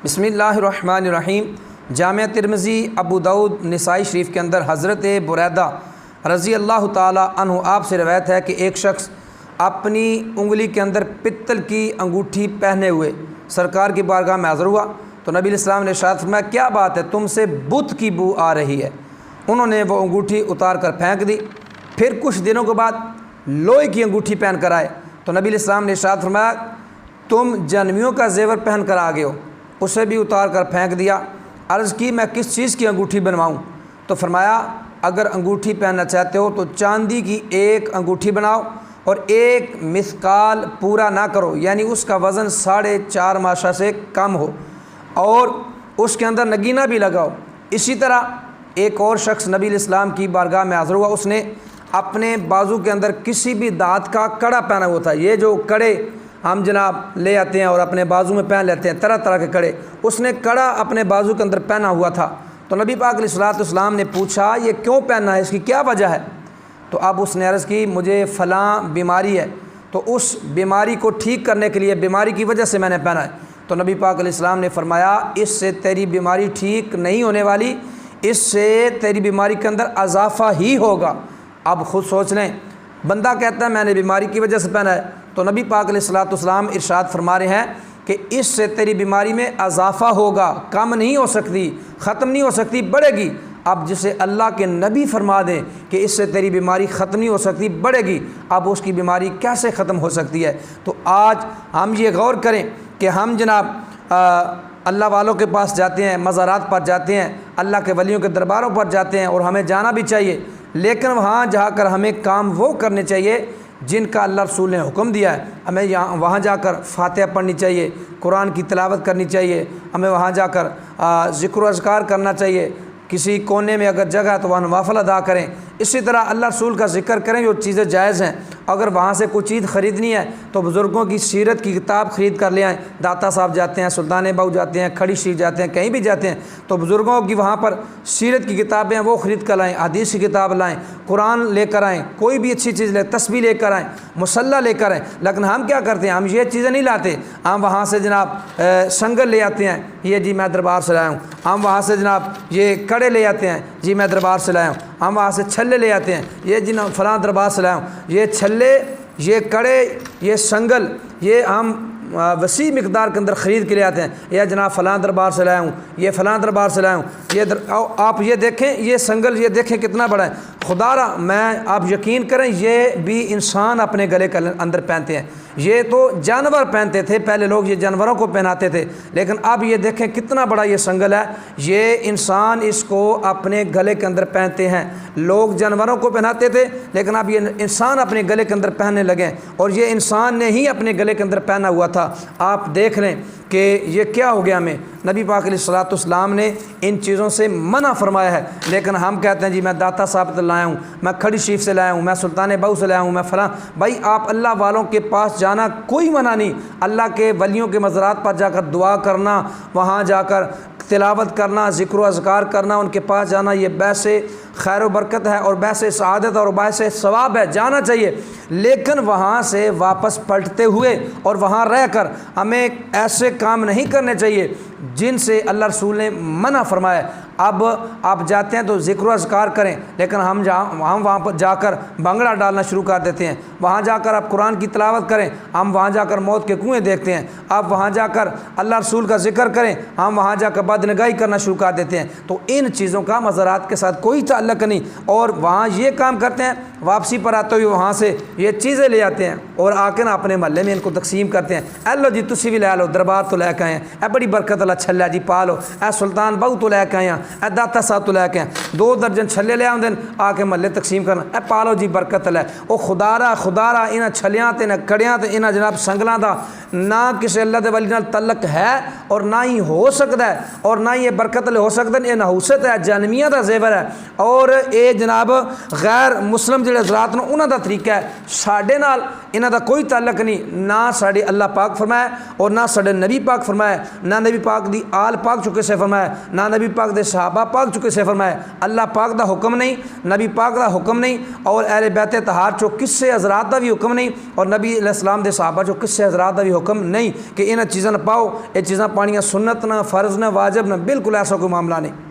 بسم اللہ الرحمن الرحیم۔ جامعہ ترمذی ابو داؤد نسائی شریف کے اندر حضرت بریدہ رضی اللہ تعالی عنہ آپ سے روایت ہے کہ ایک شخص اپنی انگلی کے اندر پتل کی انگوٹھی پہنے ہوئے سرکار کی بارگاہ میں حاضر ہوا تو نبی علیہ السلام نے ارشاد فرمایا، کیا بات ہے، تم سے بت کی بو آ رہی ہے۔ انہوں نے وہ انگوٹھی اتار کر پھینک دی۔ پھر کچھ دنوں کے بعد لوہے کی انگوٹھی پہن کر آئے تو نبی علیہ السلام نے ارشاد فرمایا، تم جنمیوں کا زیور پہن کر آ گئے ہو۔ اسے بھی اتار کر پھینک دیا۔ عرض کی، میں کس چیز کی انگوٹھی بنواؤں؟ تو فرمایا، اگر انگوٹھی پہننا چاہتے ہو تو چاندی کی ایک انگوٹھی بناؤ اور ایک مثقال پورا نہ کرو، یعنی اس کا وزن 4.5 ماشا سے کم ہو، اور اس کے اندر نگینہ بھی لگاؤ۔ اسی طرح ایک اور شخص نبی علیہ السلام کی بارگاہ میں حاضر ہوا، اس نے اپنے بازو کے اندر کسی بھی دھات کا کڑا پہنا ہوا تھا۔ یہ جو کڑے ہم جناب لے آتے ہیں اور اپنے بازو میں پہن لیتے ہیں، طرح طرح کے کڑے، اس نے کڑا اپنے بازو کے اندر پہنا ہوا تھا۔ تو نبی پاک علیہ الصلوۃ والسلام نے پوچھا، یہ کیوں پہننا ہے، اس کی کیا وجہ ہے؟ تو اب اس نے عرض کی، مجھے فلاں بیماری ہے، تو اس بیماری کو ٹھیک کرنے کے لیے، بیماری کی وجہ سے میں نے پہنا ہے۔ تو نبی پاک علیہ السلام نے فرمایا، اس سے تیری بیماری ٹھیک نہیں ہونے والی، اس سے تیری بیماری کے اندر اضافہ ہی ہوگا۔ اب خود سوچ لیں، بندہ کہتا ہے میں نے بیماری کی وجہ سے پہنا ہے، تو نبی پاک علیہ الصلوۃ والسلام ارشاد فرما رہے ہیں کہ اس سے تیری بیماری میں اضافہ ہوگا، کم نہیں ہو سکتی، ختم نہیں ہو سکتی، بڑھے گی۔ اب جسے اللہ کے نبی فرما دیں کہ اس سے تیری بیماری ختم نہیں ہو سکتی، بڑھے گی، اب اس کی بیماری کیسے ختم ہو سکتی ہے؟ تو آج ہم یہ غور کریں کہ ہم جناب اللہ والوں کے پاس جاتے ہیں، مزارات پر جاتے ہیں، اللہ کے ولیوں کے درباروں پر جاتے ہیں، اور ہمیں جانا بھی چاہیے، لیکن وہاں جا کر ہمیں کام وہ کرنے چاہیے جن کا اللہ رسول نے حکم دیا ہے۔ ہمیں وہاں جا کر فاتحہ پڑھنی چاہیے، قرآن کی تلاوت کرنی چاہیے، ہمیں وہاں جا کر ذکر و اذکار کرنا چاہیے، کسی کونے میں اگر جگہ ہے تو وہاں نوافل ادا کریں، اسی طرح اللہ رسول کا ذکر کریں، جو چیزیں جائز ہیں۔ اگر وہاں سے کوئی چیز خریدنی ہے تو بزرگوں کی سیرت کی کتاب خرید کر لے آئیں، داتا صاحب جاتے ہیں، سلطان باؤ جاتے ہیں، کھڑی شریف جاتے ہیں، کہیں بھی جاتے ہیں تو بزرگوں کی وہاں پر سیرت کی کتابیں ہیں وہ خرید کر لائیں، حدیث کی کتاب لائیں، قرآن لے کر آئیں، کوئی بھی اچھی چیز لیں، تسبیح لے کر آئیں، مصلی لے کر آئیں۔ لیکن ہم کیا کرتے ہیں، ہم یہ چیزیں نہیں لاتے، ہم وہاں سے جناب سنگل لے آتے ہیں، یہ جی میں دربار سے لایا ہوں، ہم وہاں سے جناب یہ کڑے لے آتے ہیں، جی میں دربار سے لایا ہوں، ہم وہاں سے چھلے لے آتے ہیں، یہ جی فلاں دربار سے لایا ہوں، یہ چھلے، یہ کڑے، یہ سنگل، یہ ہم وسیع مقدار کے اندر خرید کے لے آتے ہیں، یا جناب فلاں دربار سے لایا ہوں، یہ فلاں دربار سے لایا ہوں، آپ یہ دیکھیں، یہ سنگل یہ دیکھیں کتنا بڑا ہے، خدا را میں آپ یقین کریں یہ بھی انسان اپنے گلے کے اندر پہنتے ہیں، یہ تو جانور پہنتے تھے، پہلے لوگ یہ جانوروں کو پہناتے تھے، لیکن اب یہ دیکھیں کتنا بڑا یہ سنگل ہے، یہ انسان اس کو اپنے گلے کے اندر پہنتے ہیں۔ لوگ جانوروں کو پہناتے تھے، لیکن اب یہ انسان اپنے گلے کے اندر پہننے لگے، اور یہ انسان نے ہی اپنے گلے کے اندر پہنا ہوا تھا۔ آپ دیکھ لیں کہ یہ کیا ہو گیا ہمیں۔ نبی پاک علیہ الصلوۃ والسلام نے ان چیزوں سے منع فرمایا ہے، لیکن ہم کہتے ہیں جی میں داتا صاحب سے لایا ہوں، میں کھڑی شریف سے لایا ہوں، میں سلطان باؤ سے لایا ہوں، میں فلاں۔ بھائی آپ اللہ والوں کے پاس جانا کوئی منع نہیں، اللہ کے ولیوں کے مزارات پر جا کر دعا کرنا، وہاں جا کر تلاوت کرنا، ذکر و اذکار کرنا، ان کے پاس جانا، یہ باعث خیر و برکت ہے اور باعث سعادت اور باعث ثواب ہے، جانا چاہیے، لیکن وہاں سے واپس پلٹتے ہوئے اور وہاں رہ کر ہمیں ایسے کام نہیں کرنے چاہیے جن سے اللہ رسول نے منع فرمایا۔ اب آپ جاتے ہیں تو ذکر و اذکار کریں، لیکن ہم وہاں پر جا کر بھنگڑا ڈالنا شروع کر دیتے ہیں، وہاں جا کر آپ قرآن کی تلاوت کریں، ہم وہاں جا کر موت کے کنویں دیکھتے ہیں، آپ وہاں جا کر اللہ رسول کا ذکر کریں، ہم وہاں جا کر بدنگاہی کرنا شروع کر دیتے ہیں۔ تو ان چیزوں کا مزارات کے ساتھ کوئی تعلق نہیں، اور وہاں یہ کام کرتے ہیں، واپسی پر آتے ہوئے وہاں سے یہ چیزیں لے آتے ہیں اور آ کے نا اپنے محلے میں ان کو تقسیم کرتے ہیں، اے لو جی تسی بھی لے لو، دربار تو لے کے آئے ہیں، اے بڑی برکت اللہ چھلا جی پا لو، اے سلطان باؤ تو لے کے آئے ہیں، اے داتا صاحب تو لے کے آئے، 2 درجن چھلے لے آؤں دن آ کے محلے تقسیم کرنا، اے پا لو جی برکت اللہ۔ او خدا را انہاں چھلیاں تے انہاں کڑیاں تے انہاں جناب سنگلاں دا نہ کسی اللہ دے ولی نال تعلق ہے اور نہ ہی ہو سکتا ہے، اور نہ ہی یہ برکت لے ہو سکتا ہے، یہ نحوست ہے، جانمیہ دا زیور ہے، اور اور ਇਹ ਜਨਾਬ ਗੈਰ ਮੁਸਲਮ ਜਿਹੜੇ ਹਜ਼ਰਾਤ ਨੇ ਉਹਨਾਂ ਦਾ ਤਰੀਕਾ ਹੈ। ਸਾਡੇ ਨਾਲ ਇਹਨਾਂ ਦਾ ਕੋਈ ਤਾਲੁਕ ਨਹੀਂ, ਨਾ ਸਾਡੇ ਅੱਲਾਹ ਪਾਕ ਫਰਮਾਇਆ ਔਰ ਨਾ ਸਾਡੇ ਨਬੀ ਪਾਕ ਫਰਮਾਇਆ, ਨਾ ਨਬੀ ਪਾਕ ਦੀ ਆਲ ਪਾਕ ਚੁੱਕੇ ਸੇ ਫਰਮਾਇਆ, ਨਾ ਨبی پاک دے صحابہ پاک چکے سے فرمائے۔ اللہ پاک دا حکم نہیں، نبی پاک دا حکم نہیں، اور اہل بیت طہار چو کسے حضرات دا بھی حکم نہیں، اور نبی علیہ السلام دے صحابہ چو کسے حضرات دا بھی حکم نہیں کہ انہاں چیزاں نہ پاؤ، یہ چیزاں پانیاں سنت نہ فرض نہ واجب نہ، بالکل ایسا کوئی معاملہ نہیں۔